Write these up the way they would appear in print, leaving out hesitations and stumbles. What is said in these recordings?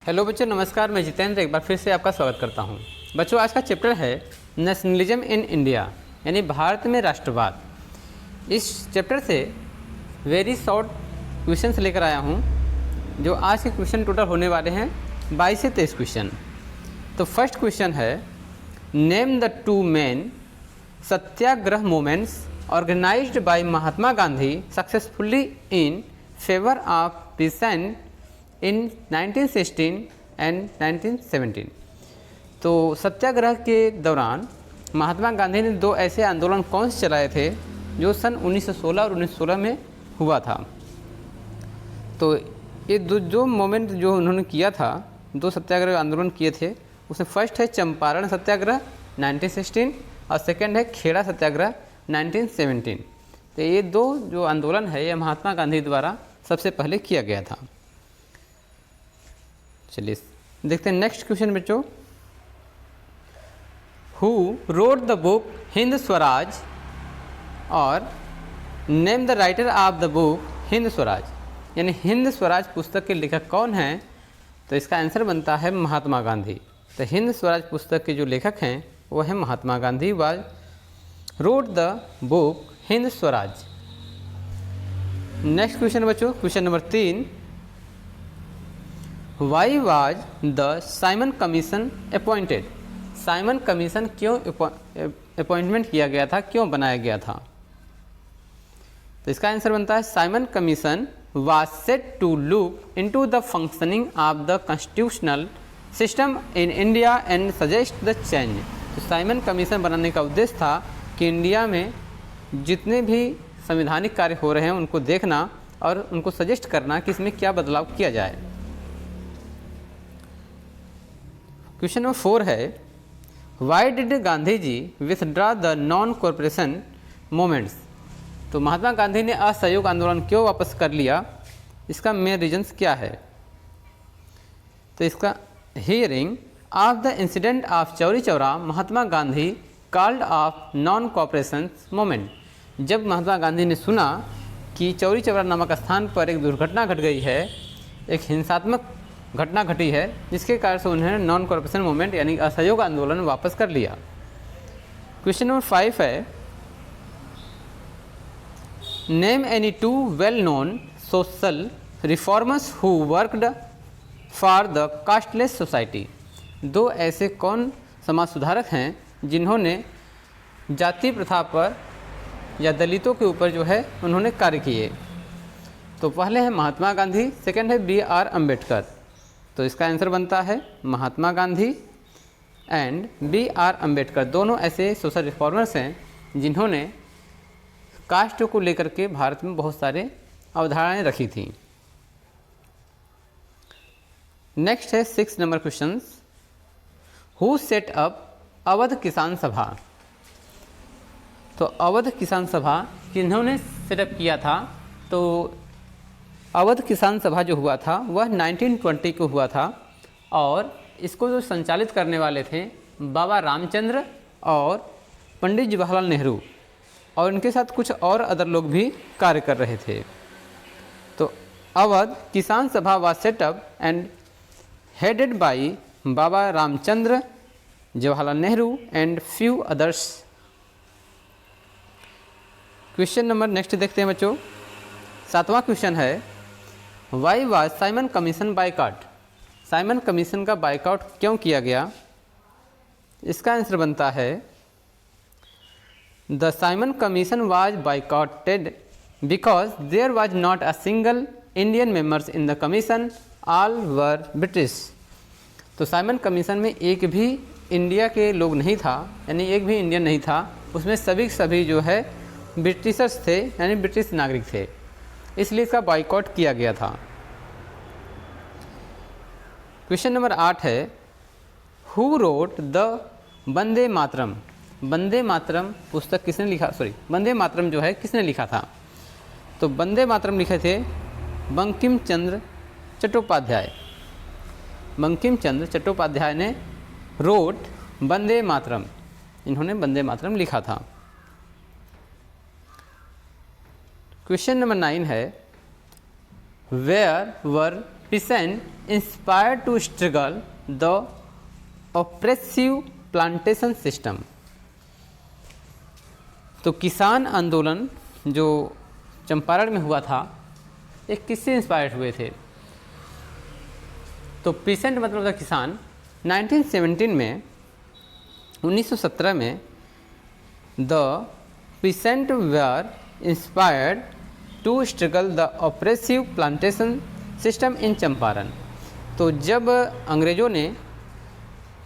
Hello बच्चों, नमस्कार। मैं जितेंद्र एक बार फिर से आपका स्वागत करता हूं। बच्चों, आज का चैप्टर है नेशनलिज्म इन इंडिया, यानी भारत में राष्ट्रवाद। इस चैप्टर से वेरी शॉर्ट क्वेश्चंस लेकर आया हूं, जो आज के क्वेश्चन टोटल होने वाले हैं 22 से 23 क्वेश्चन। तो फर्स्ट क्वेश्चन है, name the two main satyagraha movements organised by Mahatma Gandhi successfully in favour of peasant in 1916 and 1917। तो सत्याग्रह के दौरान महात्मा गांधी ने दो ऐसे आंदोलन कौन से चलाए थे जो सन 1916 और 1916 में हुआ था। तो ये जो मोमेंट जो उन्होंने किया था, दो सत्याग्रह आंदोलन किए थे, उसमें फर्स्ट है चंपारण सत्याग्रह 1916 और सेकंड है खेड़ा सत्याग्रह 1917। तो ये दो जो आंदोलन है ये महात्मा गांधी द्वारा सबसे पहले किया गया था। चलिए देखते हैं नेक्स्ट क्वेश्चन बच्चों। Who wrote the book Hind Swaraj, और name the writer of the book Hind Swaraj, यानी हिंद स्वराज पुस्तक के लेखक कौन हैं। तो इसका आंसर बनता है महात्मा गांधी। तो हिंद स्वराज पुस्तक के जो लेखक हैं वो है Mahatma Gandhi. Was wrote the book Hind Swaraj. Next question बच्चों, question number 3, why was the Simon commission appointed. Simon commission क्यों अपॉइंटमेंट किया गया था, क्यों बनाया गया था। तो इसका आंसर बनता है Simon Commission was set to look into the functioning of the constitutional system in India and suggest the change. तो साइमन कमीशन बनाने का उद्देश्य था कि इंडिया में जितने भी संवैधानिक कार्य हो रहे हैं उनको देखना और उनको सजेस्ट करना कि इसमें क्या बदलाव किया जाए। क्वेश्चन नंबर 4 है, why did Gandhi ji withdraw the non corporation movements. तो महात्मा गांधी ने असहयोग आंदोलन क्यों वापस कर लिया, इसका मेन रीजन्स क्या है। तो इसका hearing of the incident of Chauri Chaura Mahatma Gandhi called off non cooperation movement. जब महात्मा गांधी ने सुना कि चौरी चौरा नामक स्थान पर एक दुर्घटना घट गई है, एक हिंसात्मक घटना घटी है, जिसके कारण से उन्होंने नॉन कॉरपोरेशन मूवमेंट यानी असहयोग आंदोलन वापस कर लिया। क्वेश्चन नंबर 5 है, name any two well known social reformers who worked for the casteless society. दो ऐसे कौन समाज सुधारक हैं जिन्होंने जाति प्रथा पर या दलितों के ऊपर जो है उन्होंने कार्य किए। तो पहले है महात्मा गांधी, सेकंड है BR अम्बेडकर। तो इसका आंसर बनता है महात्मा गांधी एंड BR अम्बेडकर। दोनों ऐसे सोशल रिफॉर्मर्स हैं जिन्होंने कास्ट को लेकर के भारत में बहुत सारे अवधारणाएं रखी थी। नेक्स्ट है 6 number question, who set up Awadh Kisan सभा। तो अवध किसान सभा किन्होंने सेटअप किया था। तो अवध किसान सभा जो हुआ था वह 1920 को हुआ था, और इसको जो संचालित करने वाले थे बाबा रामचंद्र और पंडित जवाहरलाल नेहरू, और इनके साथ कुछ और अदर लोग भी कार्य कर रहे थे। तो Awadh Kisan Sabha was setup and headed by Baba Ramchandra, Jawaharlal Nehru and few others. Question number next देखते हैं बच्चों। 7वां क्वेश्चन है, why was Simon Commission boycott. Simon Commission का बायकॉट क्यों किया गया, इसका आंसर बनता है the Simon Commission was boycotted because there was not a single Indian members in the commission, all were British. तो साइमन कमीशन में एक भी इंडिया के लोग नहीं था, यानी एक भी इंडियन नहीं था, उसमें सभी जो है ब्रिटिशर्स थे, यानी ब्रिटिश नागरिक थे, इसलिए इसका बायकॉट किया गया था। क्वेश्चन नंबर 8 है, who wrote the Vande Mataram. Vande Mataram पुस्तक किसने लिखा, वंदे मातरम जो है किसने लिखा था। तो वंदे मातरम लिखे थे बंकिम चंद्र चट्टोपाध्याय। बंकिम चंद्र चट्टोपाध्याय ने रोट वंदे मातरम, इन्होंने वंदे मातरम लिखा था। क्वेश्चन नंबर 9 है, where were peasant inspired to struggle the oppressive plantation system। तो किसान आंदोलन जो चंपारण में हुआ था, एक किससे इंस्पायर्ड हुए थे? तो पीसेंट मतलब था किसान। 1917 में 1917 में the peasant were inspired to struggle the oppressive plantation system in Champaran. तो जब अंग्रेज़ों ने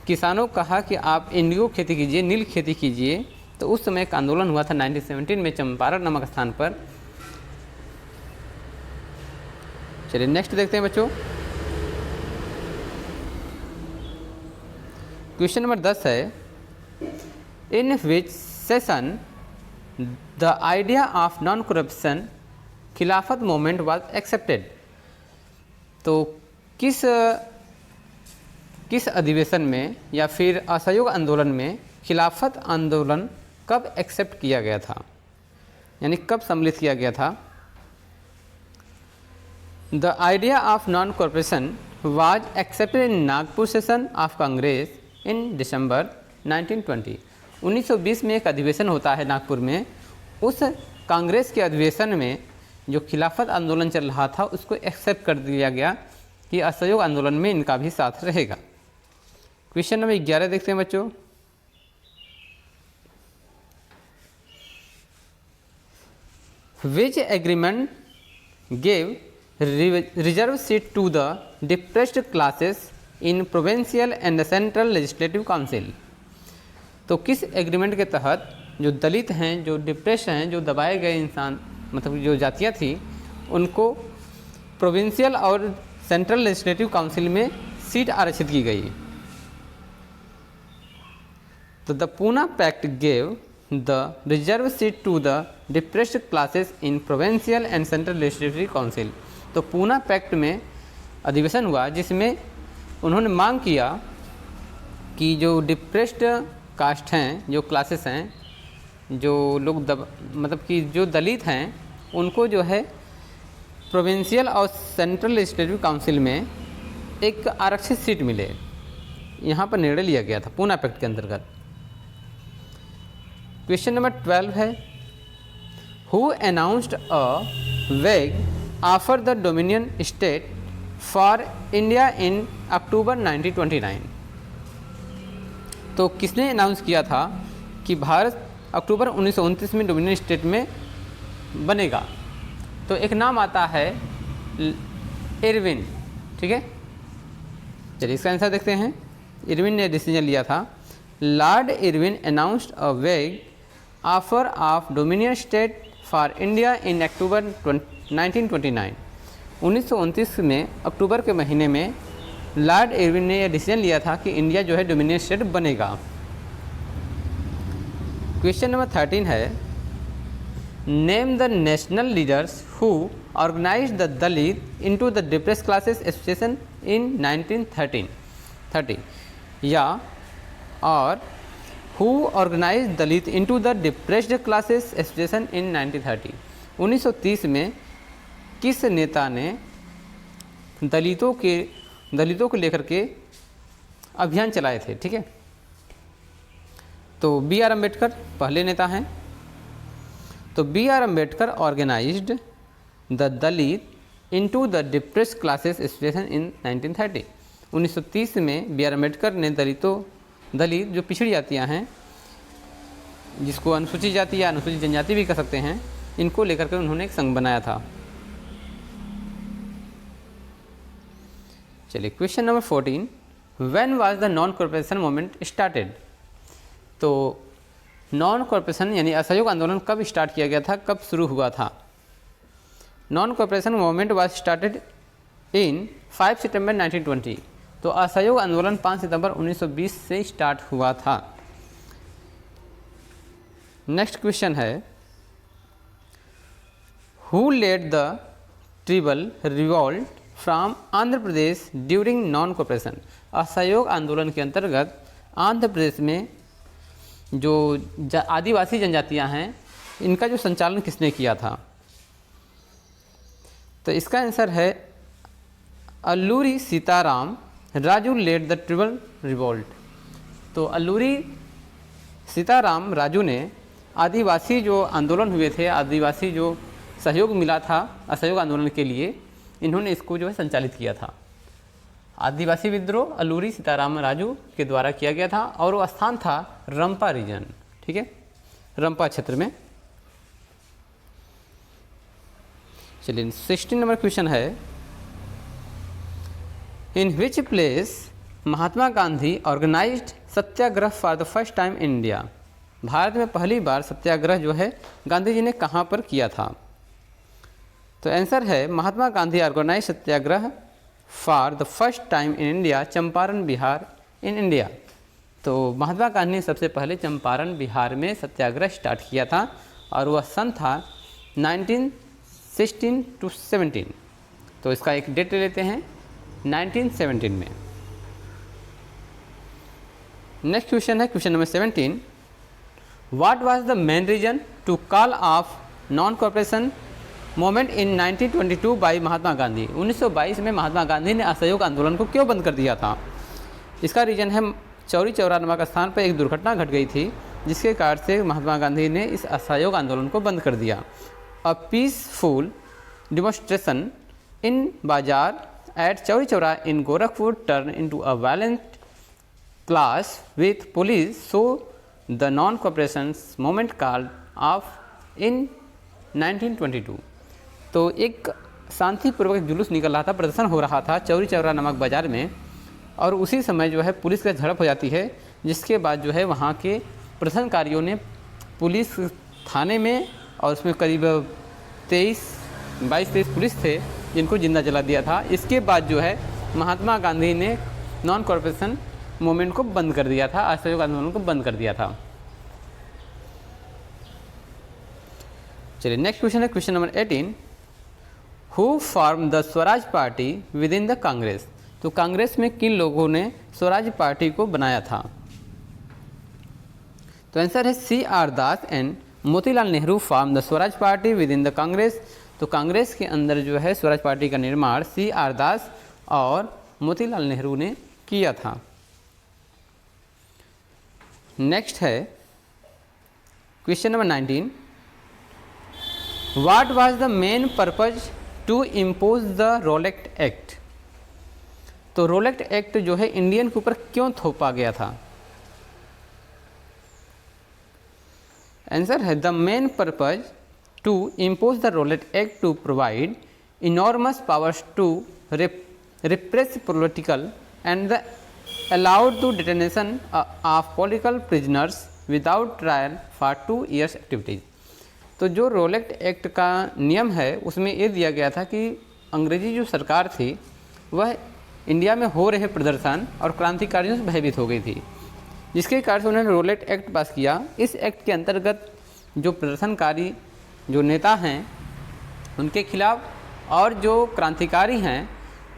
किसानों को कहा कि आप इंडिगो खेती कीजिए, नील खेती कीजिए, तो उस समय एक आंदोलन हुआ था 1917 में चंपारण नामक स्थान पर। चलिए नेक्स्ट देखते हैं बच्चों। क्वेश्चन नंबर 10 है, in which session the idea of non corruption Khilafat movement was accepted. तो किस अधिवेशन में या फिर असहयोग आंदोलन में खिलाफत आंदोलन कब एक्सेप्ट किया गया था, यानी कब सम्मिलित किया गया था? The idea of non corporation was accepted in Nagpur session of Congress in December 1920। 1920 में एक अधिवेशन होता है नागपुर में। उस कांग्रेस के अधिवेशन में जो खिलाफत आंदोलन चल रहा था उसको एक्सेप्ट कर दिया गया कि असहयोग आंदोलन में इनका भी साथ रहेगा। क्वेश्चन नंबर 11 देखते हैं बच्चों। Which agreement gave reserve seat to the depressed classes in provincial and central legislative council. तो किस एग्रीमेंट के तहत जो दलित हैं, जो डिप्रेस्ड हैं, जो दबाए गए इंसान मतलब जो जातियाँ थी, उनको प्रोविंशियल और सेंट्रल लेजिस्लेटिव काउंसिल में सीट आरक्षित की गई? तो the Poona Pact gave the reserve seat to the depressed classes in provincial and central legislative council. तो पूना पैक्ट में अधिवेशन हुआ जिसमें उन्होंने मांग किया कि जो डिप्रेस्ड कास्ट हैं, जो क्लासेस हैं, जो लोग मतलब कि जो दलित हैं, उनको जो है प्रोविंशियल और सेंट्रल लेजिस्लेटिव काउंसिल में एक आरक्षित सीट मिले। यहाँ पर निर्णय लिया गया था पूना पैक्ट के अंतर्गत। क्वेश्चन नंबर 12 है, who announced a vague offer the dominion state for India in October 1929। तो किसने अनाउंस किया था कि भारत अक्टूबर 1929 में डोमिनियन स्टेट में बनेगा? तो एक नाम आता है इरविन, ठीक है। चलिए इसका आंसर देखते हैं। इरविन ने डिसीजन लिया था। Lord Irwin announced a vague offer of dominion state for India in October 1929। 1929 में अक्टूबर के महीने में लॉर्ड इरविन ने यह डिसीजन लिया था कि इंडिया जो है डोमिनियन स्टेट बनेगा। क्वेश्चन नंबर 13 है, name the national leaders who organised the Dalit into the depressed classes association in 1930। या और who organised Dalit into the depressed classes association in 1930। 1930 में किस नेता ने दलितों को लेकर के अभियान चलाए थे? ठीक है, तो बी आर अम्बेडकर पहले नेता हैं। तो B R Ambedkar organised the Dalit into the depressed classes association in 1930। 1930 में बी आर अम्बेडकर ने दलित जो पिछड़ी जातियाँ हैं, जिसको अनुसूचित जाति या अनुसूचित जनजाति भी कह सकते हैं, इनको लेकर के उन्होंने एक संघ बनाया था। चलिए question number 14, when was the non corporation movement started. तो नॉन कॉर्पोरेशन यानी असहयोग आंदोलन कब स्टार्ट किया गया था, कब शुरू हुआ था? Non corporation movement was started in 5 सितंबर 1920। तो असहयोग आंदोलन 5 सितंबर 1920 से स्टार्ट हुआ था। नेक्स्ट क्वेश्चन है, who led the tribal revolt from Andhra Pradesh during non corporation. असहयोग आंदोलन के अंतर्गत आंध्र प्रदेश में जो आदिवासी जनजातियां हैं, इनका जो संचालन किसने किया था? तो इसका आंसर है Alluri Sitarama Raju led the tribal revolt. तो अल्लूरी सीताराम राजू ने आदिवासी जो आंदोलन हुए थे, आदिवासी जो सहयोग मिला था असहयोग आंदोलन के लिए, इन्होंने इसको जो है संचालित किया था। आदिवासी विद्रोह अल्लूरी सीताराम राजू के द्वारा किया गया था और वो स्थान था रंपा रीजन, ठीक है, रंपा क्षेत्र में। चलिए 16 नंबर क्वेश्चन है, in which place Mahatma Gandhi organised satyagraha for the first time in India. Bharat में पहली बार सत्याग्रह जो है गांधी जी ने कहाँ पर किया था। तो आंसर है Mahatma Gandhi organise satyagraha for the first time in India, Champaran Bihar in India. तो महात्मा गांधी ने सबसे पहले चंपारण बिहार में सत्याग्रह स्टार्ट किया था और वह सन था 1916 to 17। तो इसका एक डेट ले लेते हैं 1917 में। नेक्स्ट क्वेश्चन है question number 17, what was the main reason to call off non corporation movement in 1922 by Mahatma Gandhi. 1922 में महात्मा गांधी ने असहयोग आंदोलन को क्यों बंद कर दिया था। इसका रीजन है चौरी चौरा नामक स्थान पर एक दुर्घटना घट गई थी, जिसके कारण से महात्मा गांधी ने इस असहयोग आंदोलन को बंद कर दिया। A peaceful demonstration in bazaar at Chauri Chaura in Gorakhpur turn into a violent clash with police, so the non corporation movement called off in 1922। तो एक शांतिपूर्वक जुलूस निकल रहा था, प्रदर्शन हो रहा था चौरी चौरा नामक बाज़ार में, और उसी समय जो है पुलिस का झड़प हो जाती है, जिसके बाद जो है वहाँ के प्रदर्शनकारियों ने पुलिस थाने में, और उसमें करीब 22-23 पुलिस थे जिनको जिंदा जला दिया था। इसके बाद जो है महात्मा गांधी ने नॉन कॉर्पोरेशन मूवमेंट को बंद कर दिया था, असहयोग आंदोलन को बंद कर दिया था। चलिए नेक्स्ट क्वेश्चन है question number 18, who form the Swaraj party with in the Congress. तो कांग्रेस में किन लोगों ने स्वराज पार्टी को बनाया था। तो आंसर है C.R. Das and Motilal Nehru form the Swaraj party with in the Congress. तो कांग्रेस के अंदर जो है स्वराज पार्टी का निर्माण C.R. दास और मोतीलाल नेहरू ने किया था। नेक्स्ट है question number 19, what was the main purpose to impose the Rowlatt Act. तो रोलेक्ट एक्ट जो है इंडियन के ऊपर क्यों थोपा गया था। आंसर है the main purpose to impose the Rowlatt Act to provide enormous powers to repress political and the allowed to detention of political prisoners without trial for 2 years activities। तो जो रोलेक्ट एक्ट का नियम है उसमें ये दिया गया था कि अंग्रेजी जो सरकार थी वह इंडिया में हो रहे प्रदर्शन और क्रांतिकारियों से भयभीत हो गई थी, जिसके कारण से उन्होंने रोलेक्ट एक्ट पास किया। इस एक्ट के अंतर्गत जो प्रदर्शनकारी जो नेता हैं उनके खिलाफ और जो क्रांतिकारी हैं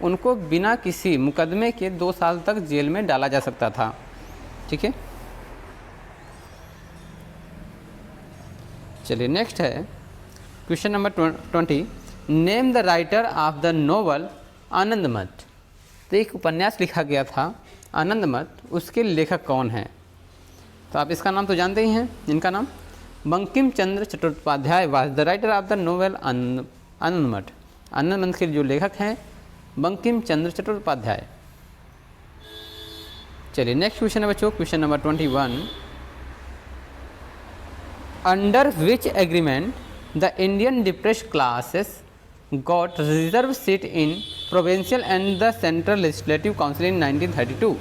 उनको बिना किसी मुकदमे के 2 साल तक जेल में डाला जा सकता था। ठीक है, चलिए नेक्स्ट है question number 20, name the writer of the novel Anand Math. तो एक उपन्यास लिखा गया था आनंद मठ, उसके लेखक कौन हैं। तो आप इसका नाम तो जानते ही हैं, इनका नाम Bankim Chandra Chattopadhyay was the writer of the novel Anand Math. Anand मठ के जो लेखक हैं बंकिम चंद्र चट्टोपाध्याय। चलिए नेक्स्ट क्वेश्चन है बच्चों, question number 21, under which agreement the Indian depressed classes got reserve seat in provincial and the central legislative council in 1932।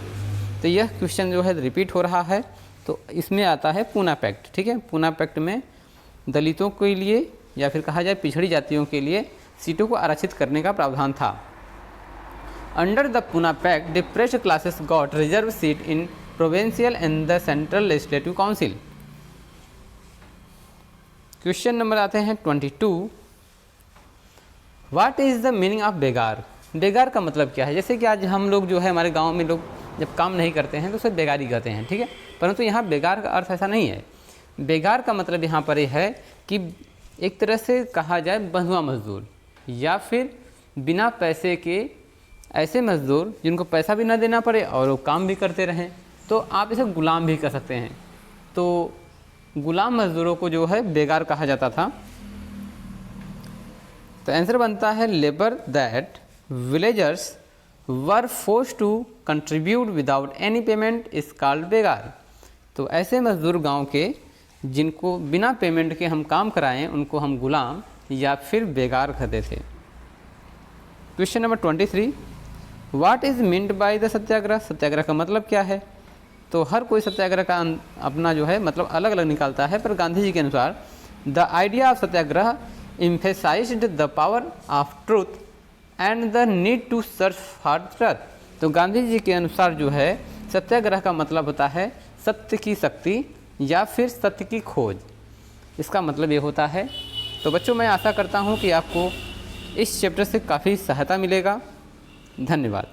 तो यह क्वेश्चन जो है रिपीट हो रहा है, तो इसमें आता है पूना पैक्ट। ठीक है, पूना पैक्ट में दलितों के लिए या फिर कहा जाए पिछड़ी जातियों के लिए सीटों को आरक्षित करने का प्रावधान था। Under the Poona pact depressed classes got reserve seat in provincial and the central legislative council. Question number आते हैं 22, what is the meaning of begar. बेगार का मतलब क्या है। जैसे कि आज हम लोग जो है हमारे गांव में लोग जब काम नहीं करते हैं तो उसे बेगारी कहते हैं। ठीक है, परंतु यहाँ बेगार का अर्थ ऐसा नहीं है। बेगार का मतलब यहाँ पर यह है कि एक तरह से कहा जाए बंधुआ मजदूर या फिर बिना पैसे के ऐसे मज़दूर जिनको पैसा भी ना देना पड़े और वो काम भी करते रहें, तो आप इसे गुलाम भी कह सकते हैं। तो गुलाम मज़दूरों को जो है बेगार कहा जाता था। तो आंसर बनता है labour that villagers were force to contribute without any payment is called begar. तो ऐसे मज़दूर गांव के जिनको बिना पेमेंट के हम काम कराएं उनको हम गुलाम या फिर बेगार कहते थे। Question number 23, what is meant by the satyagraha. सत्याग्रह का मतलब क्या है। तो हर कोई सत्याग्रह का अपना जो है मतलब अलग अलग निकालता है, पर गांधी जी के अनुसार the idea of Satyagraha emphasized the power of truth and the need to search for truth। तो गांधी जी के अनुसार जो है सत्याग्रह का मतलब होता है सत्य की शक्ति या फिर सत्य की खोज, इसका मतलब ये होता है। तो बच्चों मैं आशा करता हूँ कि आपको इस चैप्टर से काफ़ी सहायता मिलेगा। धन्यवाद।